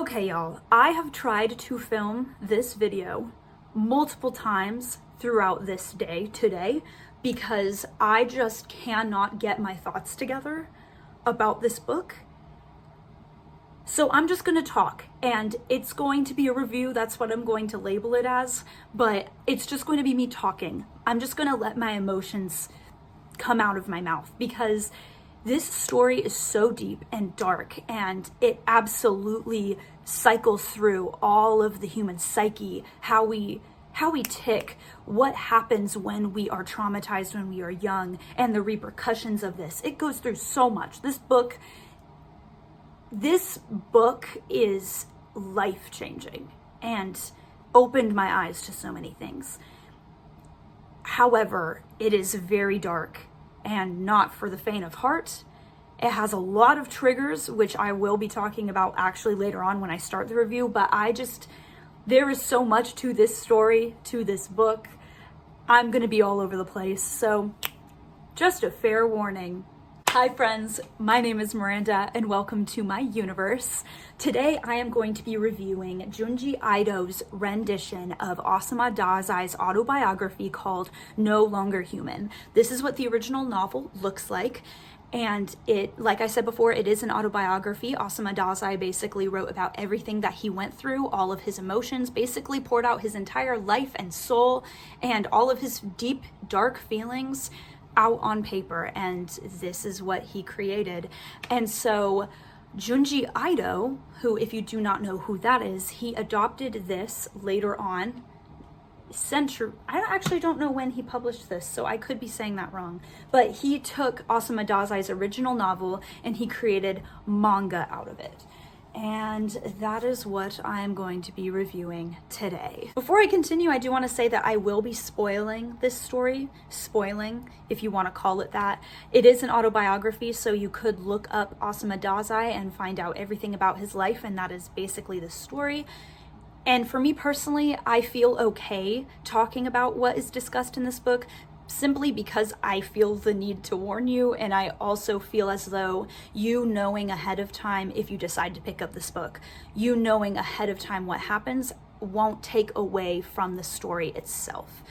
Okay, y'all, I have tried to film this video multiple times throughout this day today because I just cannot get my thoughts together about this book. So I'm just gonna talk, and it's going to be a review. That's what I'm going to label it as, but it's just going to be me talking. I'm just gonna let my emotions come out of my mouth because this story is so deep and dark, and it absolutely cycles through all of the human psyche, how we tick, what happens when we are traumatized when we are young, and the repercussions of this. It goes through so much. This book is life-changing and opened my eyes to so many things. However, it is very dark and not for the faint of heart. It has a lot of triggers, which I will be talking about actually later on when I start the review, but there is so much to this story, to this book. I'm gonna be all over the place, so just a fair warning. Hi friends, my name is Miranda and welcome to my universe. Today I am going to be reviewing Junji Ito's rendition of Osamu Dazai's autobiography called No Longer Human. This is what the original novel looks like, and like I said before, it is an autobiography. Osamu Dazai basically wrote about everything that he went through, all of his emotions, basically poured out his entire life and soul and all of his deep, dark feelings out on paper, and this is what he created. And so Junji Ito, who, if you do not know who that is, he adopted this later on. I actually don't know when he published this, so I could be saying that wrong, but he took Osamu Dazai's original novel and he created manga out of it. And that is what I'm going to be reviewing today. Before I continue, I do want to say that I will be spoiling this story. Spoiling, if you want to call it that. It is an autobiography, so you could look up Osamu Dazai and find out everything about his life, and that is basically the story. And for me personally, I feel okay talking about what is discussed in this book simply because I feel the need to warn you, and I also feel as though you knowing ahead of time, if you decide to pick up this book, you knowing ahead of time what happens won't take away from the story itself.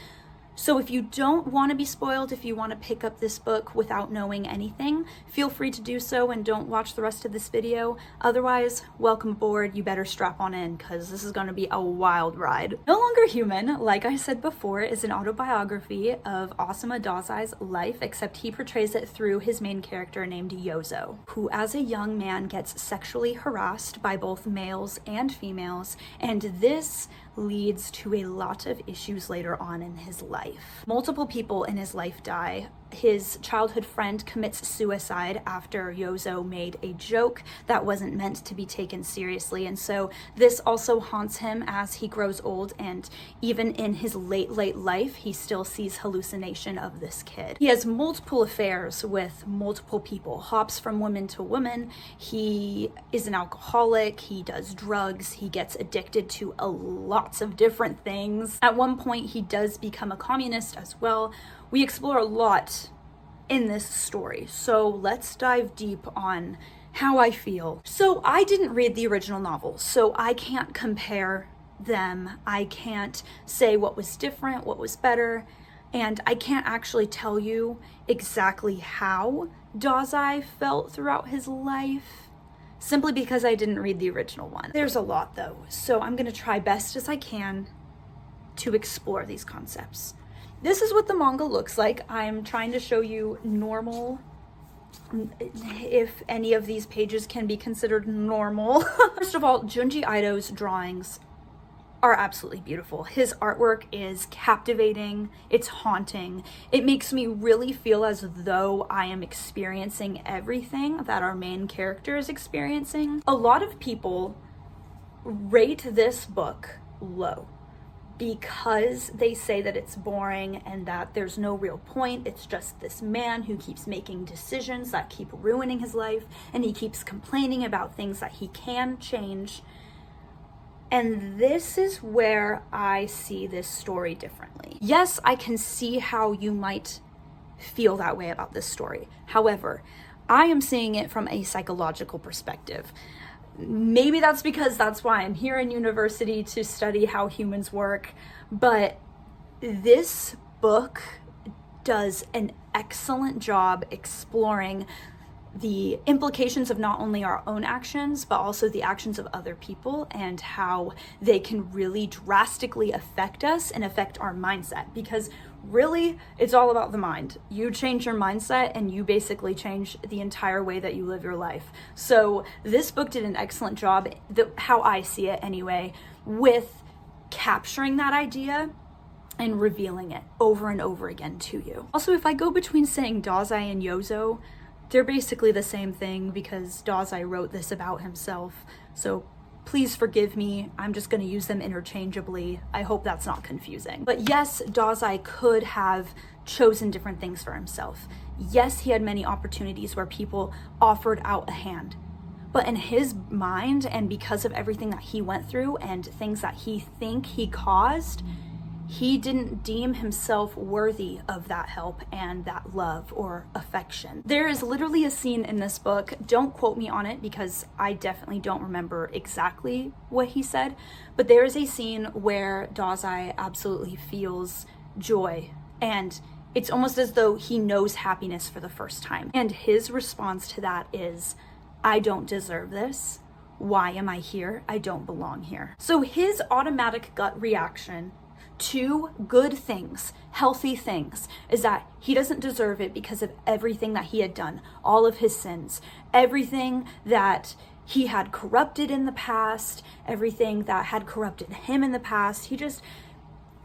So if you don't want to be spoiled, if you want to pick up this book without knowing anything, feel free to do so and don't watch the rest of this video. Otherwise, welcome aboard. You better strap on in because this is going to be a wild ride. No Longer Human, like I said before, is an autobiography of Osamu Dazai's life, except he portrays it through his main character named Xoxo, who as a young man gets sexually harassed by both males and females, and this leads to a lot of issues later on in his life. Multiple people in his life die. His childhood friend commits suicide after Xoxo made a joke that wasn't meant to be taken seriously, and so this also haunts him as he grows old, and even in his late life, he still sees hallucination of this kid. He has multiple affairs with multiple people, hops from woman to woman. He is an alcoholic, he does drugs, he gets addicted to lots of different things. At one point, he does become a communist as well. We explore a lot in this story, so let's dive deep on how I feel. So I didn't read the original novel, so I can't compare them. I can't say what was different, what was better, and I can't actually tell you exactly how Dazai felt throughout his life, simply because I didn't read the original one. There's a lot though, so I'm gonna try best as I can to explore these concepts. This is what the manga looks like. I'm trying to show you normal, if any of these pages can be considered normal. First of all, Junji Ito's drawings are absolutely beautiful. His artwork is captivating, it's haunting. It makes me really feel as though I am experiencing everything that our main character is experiencing. A lot of people rate this book low because they say that it's boring and that there's no real point. It's just this man who keeps making decisions that keep ruining his life, and he keeps complaining about things that he can change. And this is where I see this story differently. Yes, I can see how you might feel that way about this story. However, I am seeing it from a psychological perspective. maybe that's because that's why I'm here in university, to study how humans work. But this book does an excellent job exploring the implications of not only our own actions, but also the actions of other people, and how they can really drastically affect us and affect our mindset. Because really, it's all about the mind. You change your mindset and you basically change the entire way that you live your life. So this book did an excellent job, how I see it anyway, with capturing that idea and revealing it over and over again to you. Also, if I go between saying Dazai and Yozo, they're basically the same thing, because Dazai wrote this about himself. So please forgive me, I'm just going to use them interchangeably. I hope that's not confusing. But yes, Dazai could have chosen different things for himself. Yes, he had many opportunities where people offered out a hand. But in his mind, and because of everything that he went through and things that he caused, he didn't deem himself worthy of that help and that love or affection. There is literally a scene in this book, don't quote me on it because I definitely don't remember exactly what he said, but there is a scene where Dazai absolutely feels joy, and it's almost as though he knows happiness for the first time. And his response to that is, I don't deserve this. Why am I here? I don't belong here. So his automatic gut reaction to good things, healthy things, is that he doesn't deserve it because of everything that he had done, all of his sins, everything that he had corrupted in the past, everything that had corrupted him in the past.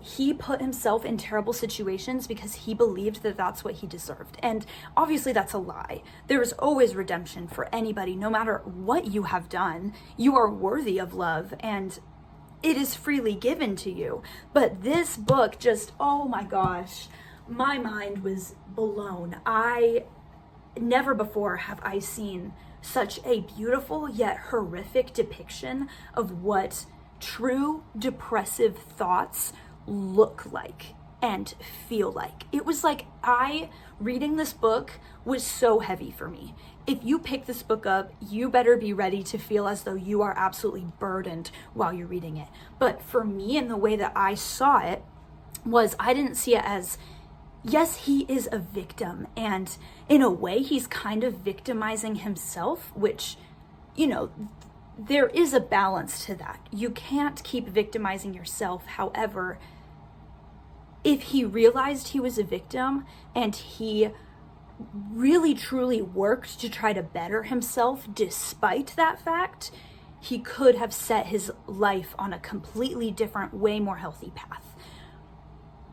He put himself in terrible situations because he believed that that's what he deserved. And obviously that's a lie. There is always redemption for anybody, no matter what you have done. You are worthy of love, and it is freely given to you. But this book just, oh my gosh, my mind was blown. Never before have I seen such a beautiful yet horrific depiction of what true depressive thoughts look like and feel like. It was like reading this book was so heavy for me. If you pick this book up, you better be ready to feel as though you are absolutely burdened while you're reading it. But for me, and the way that I saw it, was I didn't see it as, yes, he is a victim, and in a way he's kind of victimizing himself, which, you know, there is a balance to that. You can't keep victimizing yourself. However, if he realized he was a victim and he really truly worked to try to better himself despite that fact, he could have set his life on a completely different, way more healthy path.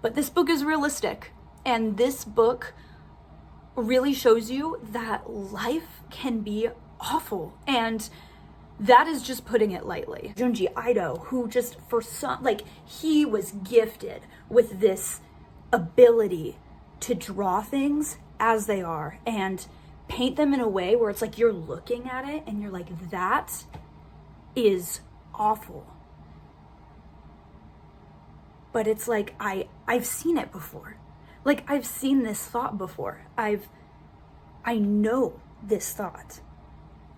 But this book is realistic, and this book really shows you that life can be awful, and that is just putting it lightly. Junji Ito, who just he was gifted with this ability to draw things as they are and paint them in a way where it's like you're looking at it and you're like, that is awful. But it's like, I've seen it before. Like, I've seen this thought before. I know this thought.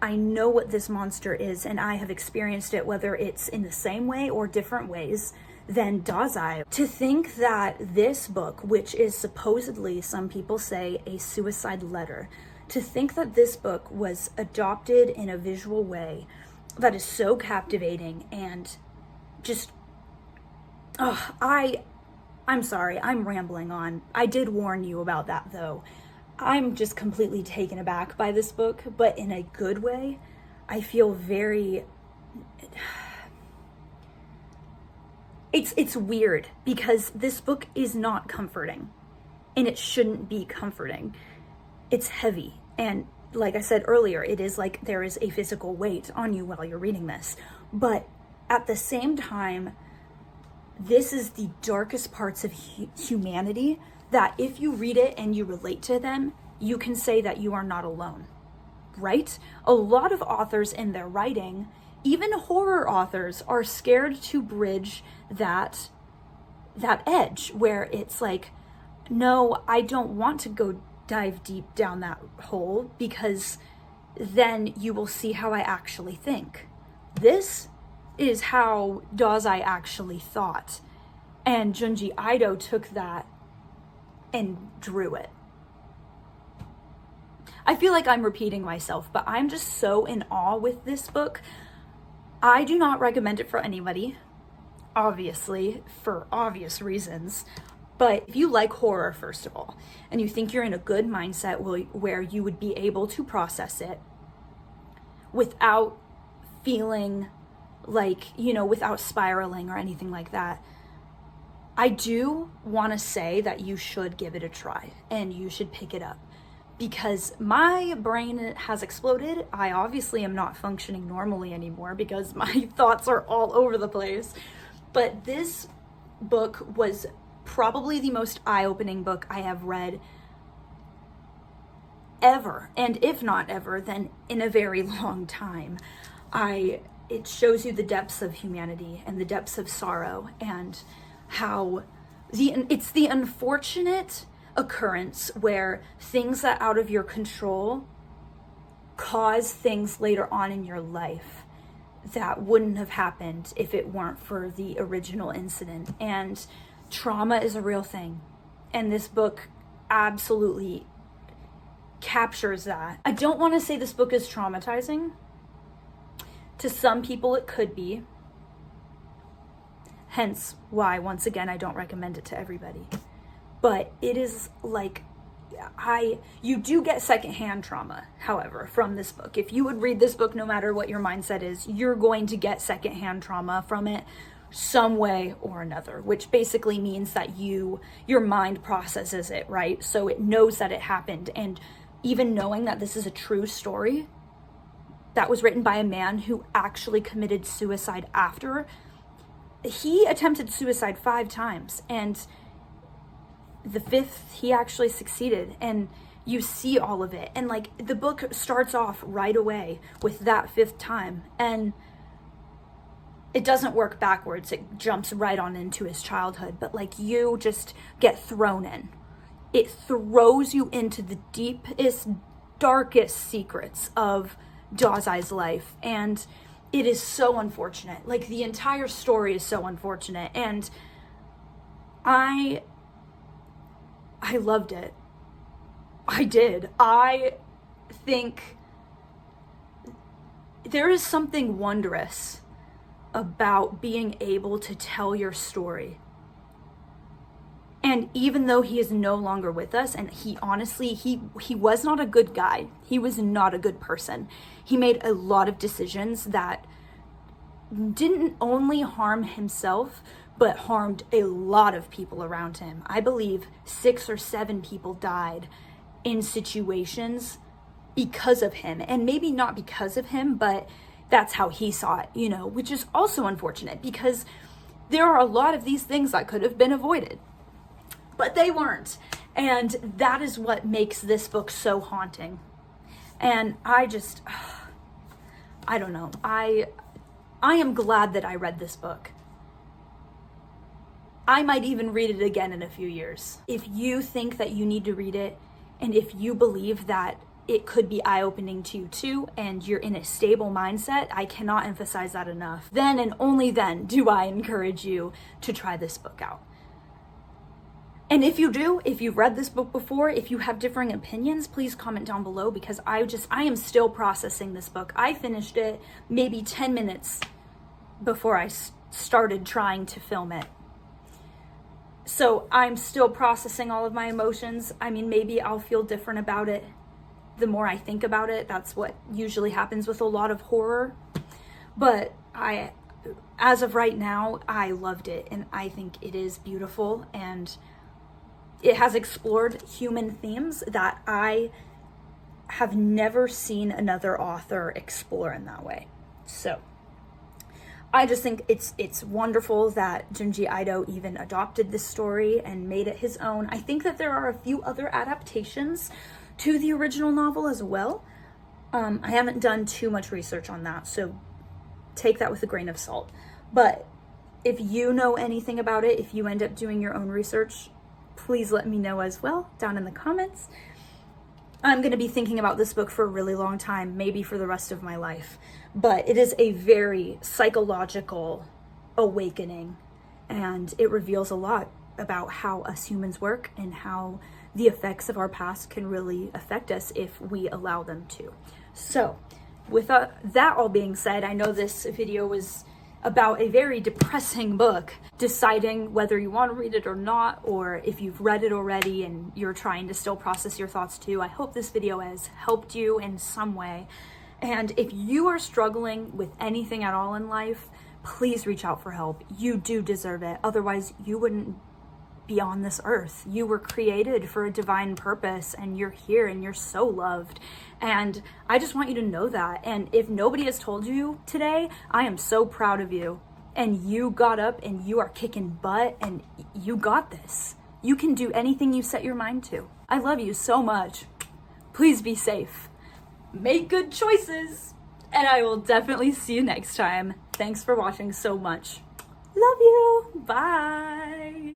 I know what this monster is, and I have experienced it, whether it's in the same way or different ways than Dazai. To think that this book, which is supposedly, some people say, a suicide letter, to think that this book was adopted in a visual way that is so captivating and just, I'm sorry, I'm rambling on. I did warn you about that though. I'm just completely taken aback by this book, but in a good way. I feel very, it's weird because this book is not comforting, and it shouldn't be comforting. It's heavy, and like I said earlier, it is like there is a physical weight on you while you're reading this, but at the same time, this is the darkest parts of humanity that if you read it and you relate to them, you can say that you are not alone, right? A lot of authors in their writing, even horror authors, are scared to bridge that edge where it's like, no, I don't want to go dive deep down that hole because then you will see how I actually think. This is how Dazai actually thought. And Junji Ito took that and drew it. I feel like I'm repeating myself, but I'm just so in awe with this book. I do not recommend it for anybody, obviously, for obvious reasons. But if you like horror, first of all, and you think you're in a good mindset where you would be able to process it without feeling like, you know, without spiraling or anything like that, I do want to say that you should give it a try and you should pick it up. Because my brain has exploded. I obviously am not functioning normally anymore because my thoughts are all over the place. But this book was probably the most eye-opening book I have read ever. And if not ever, then in a very long time. It shows you the depths of humanity and the depths of sorrow, and how it's the unfortunate occurrence where things that are out of your control cause things later on in your life that wouldn't have happened if it weren't for the original incident. And trauma is a real thing, and this book absolutely captures that. I don't want to say this book is traumatizing. To some people it could be, hence why, once again, I don't recommend it to everybody. But it is like, you do get secondhand trauma, however, from this book. If you would read this book, no matter what your mindset is, you're going to get secondhand trauma from it some way or another, which basically means that your mind processes it, right? So it knows that it happened. And even knowing that this is a true story that was written by a man who actually committed suicide after, he attempted suicide 5 times, and the 5th he actually succeeded. And you see all of it, and like the book starts off right away with that 5th time, and it doesn't work backwards. It jumps right on into his childhood, but like you just get thrown in. It throws you into the deepest, darkest secrets of Dazai's life, and it is so unfortunate. Like, the entire story is so unfortunate, and I loved it. I did. I think there is something wondrous about being able to tell your story. And even though he is no longer with us, and he honestly, he was not a good guy. He was not a good person. He made a lot of decisions that didn't only harm himself, but harmed a lot of people around him. I believe 6 or 7 people died in situations because of him. And maybe not because of him, but that's how he saw it, you know, which is also unfortunate, because there are a lot of these things that could have been avoided, but they weren't. And that is what makes this book so haunting. And I don't know. I am glad that I read this book. I might even read it again in a few years. If you think that you need to read it, and if you believe that it could be eye-opening to you too, and you're in a stable mindset, I cannot emphasize that enough. Then and only then do I encourage you to try this book out. And if you do, if you've read this book before, if you have differing opinions, please comment down below, because I am still processing this book. I finished it maybe 10 minutes before I started trying to film it. So I'm still processing all of my emotions. I mean, maybe I'll feel different about it the more I think about it. That's what usually happens with a lot of horror. But as of right now, I loved it, and I think it is beautiful, and it has explored human themes that I have never seen another author explore in that way. So I just think it's wonderful that Junji Ito even adopted this story and made it his own. I think that there are a few other adaptations to the original novel as well. I haven't done too much research on that, so take that with a grain of salt. But if you know anything about it, if you end up doing your own research, please let me know as well down in the comments. I'm going to be thinking about this book for a really long time, maybe for the rest of my life. But it is a very psychological awakening, and it reveals a lot about how us humans work and how the effects of our past can really affect us if we allow them to. So, with that all being said, I know this video was about a very depressing book, deciding whether you want to read it or not, or if you've read it already and you're trying to still process your thoughts too. I hope this video has helped you in some way. And if you are struggling with anything at all in life, please reach out for help. You do deserve it. Otherwise, you wouldn't be on this earth. You were created for a divine purpose, and you're here and you're so loved. And I just want you to know that. And if nobody has told you today, I am so proud of you. And you got up and you are kicking butt, and you got this. You can do anything you set your mind to. I love you so much. Please be safe. Make good choices. And I will definitely see you next time. Thanks for watching so much. Love you. Bye.